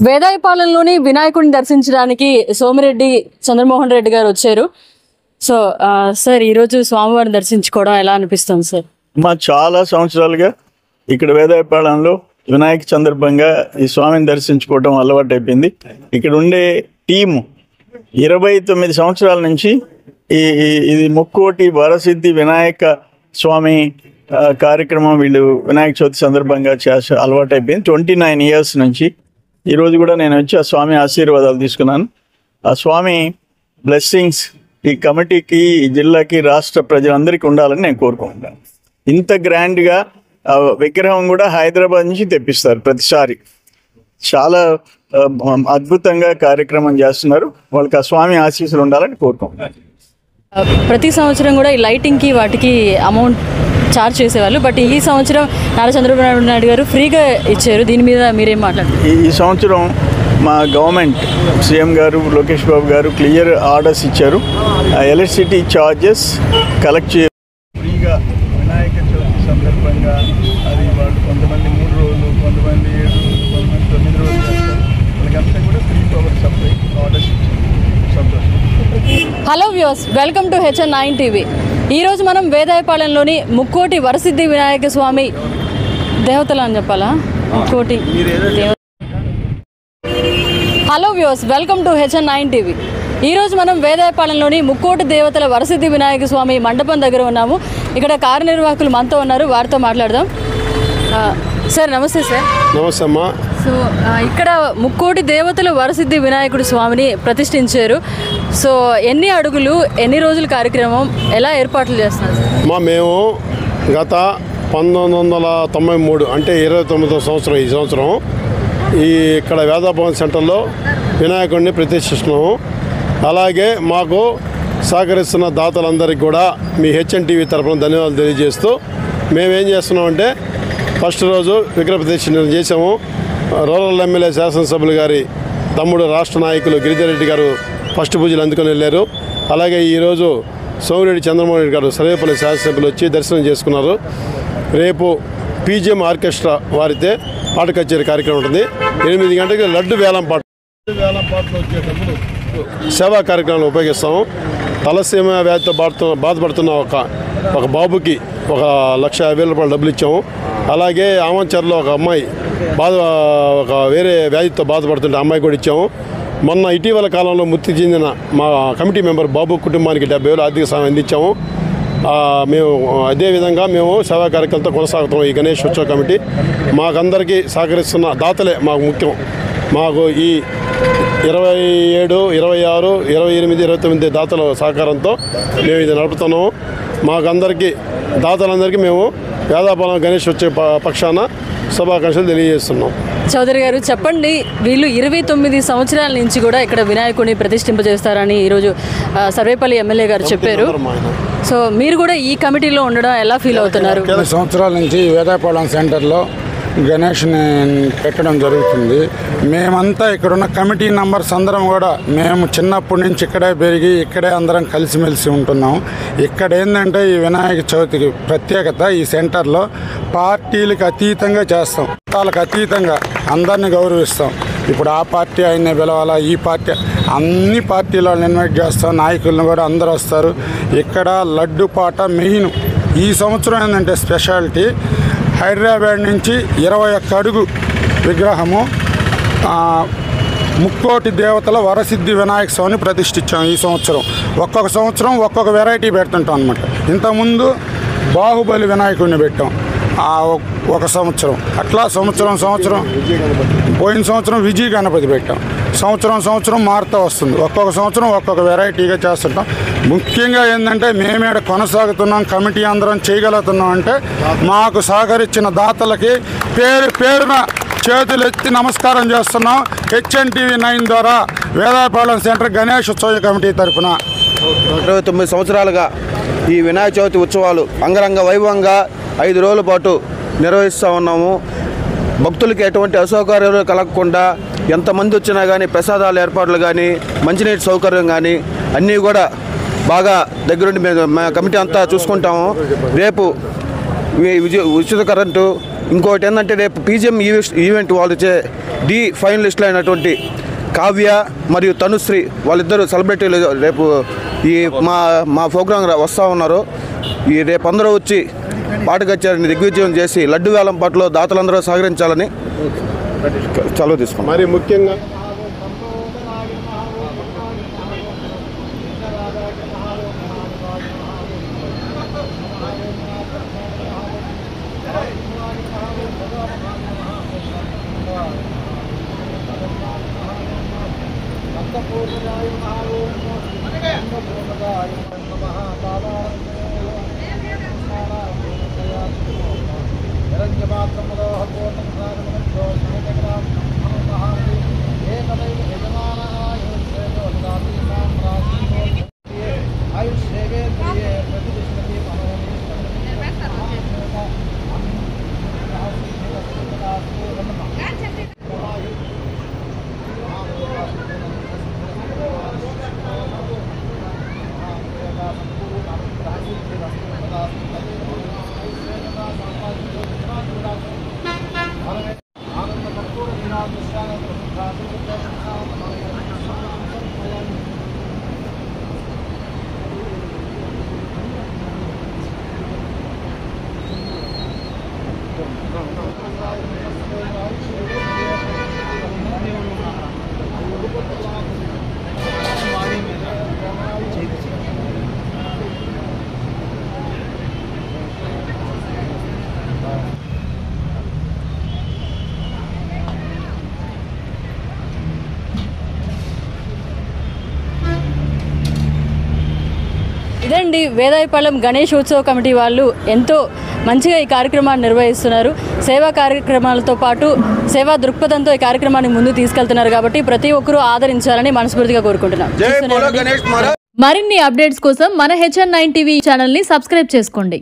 వేదాయపాలెంలోని వినాయకుడిని దర్శించడానికి సోమిరెడ్డి చంద్రమోహన్ రెడ్డి గారు వచ్చారు. సో సార్ ఈరోజు స్వామివారిని దర్శించుకోవడం ఎలా అనిపిస్తుంది సార్? మా చాలా సంవత్సరాలుగా ఇక్కడ వేదాయపాలెంలో వినాయక సందర్భంగా ఈ స్వామిని దర్శించుకోవడం అలవాటు అయిపోయింది. ఇక్కడ ఉండే టీము 29 సంవత్సరాల నుంచి ఇది ముక్కోటి వరసిద్ధి వినాయక స్వామి కార్యక్రమం వీళ్ళు వినాయక చవితి సందర్భంగా చేసే అలవాటు అయిపోయింది. 29 years నుంచి. ఈరోజు కూడా నేను వచ్చి ఆ స్వామి ఆశీర్వాదాలు తీసుకున్నాను. ఆ స్వామి బ్లెస్సింగ్స్ ఈ కమిటీకి, ఈ జిల్లాకి, రాష్ట్ర ప్రజలందరికీ ఉండాలని నేను కోరుకుంటున్నాను. ఇంత గ్రాండ్గా విగ్రహం కూడా హైదరాబాద్ నుంచి తెప్పిస్తారు ప్రతిసారి. చాలా అద్భుతంగా కార్యక్రమం చేస్తున్నారు. వాళ్ళకి ఆ స్వామి ఆశీస్సులు ఉండాలని కోరుకుంటున్నాను. ప్రతి సంవత్సరం కూడా ఈ లైటింగ్కి వాటికి అమౌంట్ ఛార్జ్ చేసేవాళ్ళు, బట్ ఈ సంవత్సరం నారా చంద్రబాబు నాయుడు గారు ఫ్రీగా ఇచ్చారు. దీని మీద మీరేం మాట్లాడారు? ఈ సంవత్సరం మా గవర్నమెంట్ సీఎం గారు లోకేష్ బాబు గారు క్లియర్ ఆర్డర్స్ ఇచ్చారు. ఎలక్ట్రిసిటీ ఛార్జెస్ కలెక్ట్ ఫ్రీగా వినాయక చవితి సందర్భంగా. అది వాళ్ళు కొంతమంది 3 రోజులు, కొంతమంది 7 రోజులు, కొంతమంది 9 రోజులు చేస్తారు. వాళ్ళకంతా కూడా ఫ్రీ పవర్ సప్లై ఆర్డర్స్ ఇచ్చారు. సంతోషం. Hello viewers, welcome to HN9 TV. ఈరోజు మనం వేదాయపాలెంలోని ముక్కోటి వరసిద్ధి వినాయక స్వామి దేవతలు అని చెప్పాలా? ముక్కోటి దేవత. Hello viewers, welcome to HN9 TV. ఈరోజు మనం వేదాయపాలెంలోని ముక్కోటి దేవతల వరసిద్ధి వినాయక స్వామి మండపం దగ్గర ఉన్నాము. ఇక్కడ కార్యనిర్వాహకులు మనతో ఉన్నారు, వారితో మాట్లాడదాం. సార్ నమస్తే. సార్ నమస్తే అమ్మా. సో ఇక్కడ ముక్కోటి దేవతల వరసిద్ధి వినాయకుడి స్వామిని ప్రతిష్ఠించారు. సో ఎన్ని అడుగులు, ఎన్ని రోజుల కార్యక్రమం, ఎలా ఏర్పాట్లు చేస్తున్నారు సార్? మేము గత 1993 అంటే 29వ సంవత్సరం ఈ సంవత్సరం ఇక్కడ వేదాభవన్ సెంటర్లో వినాయకుడిని ప్రతిష్ఠిస్తున్నాము. అలాగే మాకు సహకరిస్తున్న దాతలందరికీ కూడా మీ HN టీవీ తరఫున ధన్యవాదాలు తెలియజేస్తూ మేమేం చేస్తున్నామంటే ఫస్ట్ రోజు విగ్రహ ప్రతిష్ఠ చేసాము. రూరల్ ఎమ్మెల్యే శాసనసభ్యులు గారి తమ్ముడు రాష్ట్ర నాయకులు గిరిజారెడ్డి గారు ఫస్ట్ పూజలు అందుకొని వెళ్ళారు. అలాగే ఈరోజు సోమిరెడ్డి చంద్రమోహన్ రెడ్డి గారు సర్వేపల్లి శాసనసభ్యులు వచ్చి దర్శనం చేసుకున్నారు. రేపు PGM ఆర్కెస్ట్రా వారితే పాట కచేరీ కార్యక్రమం ఉంటుంది. 8 గంటలకు లడ్డు వేలం పాటలు వచ్చేటప్పుడు సేవా కార్యక్రమాలు ఉపయోగిస్తాము. తలసీమ వ్యాధితో బాధపడుతున్న ఒక బాబుకి 1,50,000 రూపాయలు డబ్బులు ఇచ్చాము. అలాగే ఆమంచర్లో ఒక అమ్మాయి ఒక వేరే వ్యాధితో బాధపడుతుంటే అమ్మాయి కూడా ఇచ్చాము. మొన్న ఇటీవల కాలంలో మృతి చెందిన మా కమిటీ మెంబర్ బాబు కుటుంబానికి 70,000 ఆర్థిక సాయం అందించాము. మేము అదేవిధంగా మేము సేవా కార్యక్రమంతో కొనసాగుతాం. ఈ గణేష్ ఉత్సవ కమిటీ మాకందరికీ సహకరిస్తున్న దాతలే మాకు ముఖ్యం. మాకు ఈ 27, 26, 28, 29 దాతల సహకారంతో మేము ఇది నడుపుతున్నాము. మాకందరికీ దాతలందరికీ మేము వేదాపాలెం గణేష్ వచ్చే పక్షాన శుభాకాంక్షలు తెలియజేస్తున్నాం. చౌదరి గారు చెప్పండి, వీళ్ళు 29 సంవత్సరాల నుంచి కూడా ఇక్కడ వినాయకుడిని ప్రతిష్ఠింపజేస్తారని ఈరోజు సర్వేపల్లి ఎమ్మెల్యే గారు చెప్పారు. సో మీరు కూడా ఈ కమిటీలో ఉండడం ఎలా ఫీల్ అవుతున్నారు? సంవత్సరాల నుంచి వేదాయపాలెం సెంటర్లో గణేష్ని పెట్టడం జరుగుతుంది. మేమంతా ఇక్కడున్న కమిటీ మెంబర్స్ అందరం కూడా మేము చిన్నప్పటి నుంచి ఇక్కడే పెరిగి ఇక్కడే అందరం కలిసిమెలిసి ఉంటున్నాం. ఇక్కడ ఏంటంటే ఈ వినాయక చవితికి ప్రత్యేకత, ఈ సెంటర్లో పార్టీలకు అతీతంగా చేస్తాం. వాళ్ళకి అతీతంగా అందరినీ గౌరవిస్తాం. ఇప్పుడు ఆ పార్టీ ఆయన్ని పిలవాలా, ఈ పార్టీ, అన్ని పార్టీల వాళ్ళని ఇన్వైట్ చేస్తాం. నాయకులను కూడా అందరూ వస్తారు. ఇక్కడ లడ్డు పాట మెయిన్. ఈ సంవత్సరం ఏంటంటే స్పెషాలిటీ, హైదరాబాద్ నుంచి 21 అడుగు విగ్రహము ముక్కోటి దేవతల వరసిద్ధి వినాయక స్వామిని ప్రతిష్ఠించాం. ఈ సంవత్సరం ఒక్కొక్క సంవత్సరం ఒక్కొక్క వెరైటీ పెడుతుంటాం అనమాట. ఇంతకుముందు బాహుబలి వినాయకుడిని పెట్టాం ఒక సంవత్సరం. అట్లా సంవత్సరం పోయిన సంవత్సరం విజయ గణపతి పెట్టాం. సంవత్సరం మారుతూ వస్తుంది. ఒక్కొక్క సంవత్సరం ఒక్కొక్క వెరైటీగా చేస్తుంటాం. ముఖ్యంగా ఏంటంటే మేమేడ కొనసాగుతున్నాం, కమిటీ అందరం చేయగలుగుతున్నాం అంటే మాకు సహకరించిన దాతలకి పేరున చేతులు ఎత్తి నమస్కారం చేస్తున్నాం. HN9 ద్వారా వేదాయపాలెం సెంటర్ గణేష్ ఉత్సవ కమిటీ తరఫున 29 సంవత్సరాలుగా ఈ వినాయక చవితి ఉత్సవాలు అంగరంగ వైభవంగా 5 రోజుల పాటు నిర్వహిస్తూ ఉన్నాము. భక్తులకి ఎటువంటి అసౌకర్యాలు కలగకుండా ఎంతమంది వచ్చినా కానీ ప్రసాదాల ఏర్పాట్లు కానీ, మంచినీటి సౌకర్యం కానీ అన్నీ కూడా బాగా దగ్గరుండి మేము కమిటీ అంతా చూసుకుంటాము. రేపు ఉచిత కరెంటు, ఇంకోటి ఏంటంటే రేపు పీజిఎం ఈవెంట్ వాళ్ళు డి ఫైనలిస్టులు అయినటువంటి కావ్య మరియు తనుశ్రీ వాళ్ళిద్దరూ సెలబ్రిటీలు రేపు ఈ మా ప్రోగ్రాం వస్తూ ఉన్నారు. ఈ రేపు అందరూ వచ్చి పాట కచేరీని దిగ్విజయం చేసి లడ్డు వేలం పాటలో దాతలందరూ సహకరించాలని సెలవు తీసుకున్నాం. మరి ముఖ్యంగా ఇదండి వేదాయపాలెం గణేష్ ఉత్సవ కమిటీ వాళ్ళు ఎంతో మంచిగా ఈ కార్యక్రమాన్ని నిర్వహిస్తున్నారు. సేవా కార్యక్రమాలతో పాటు సేవా దృక్పథంతో ఈ కార్యక్రమాన్ని ముందు తీసుకెళ్తున్నారు కాబట్టి ప్రతి ఒక్కరూ ఆదరించాలని మనస్ఫూర్తిగా కోరుకుంటున్నాం. గణేష్ మరిన్ని అప్డేట్స్ కోసం మన HN9 టీవీ ఛానల్ని సబ్స్క్రైబ్ చేసుకోండి.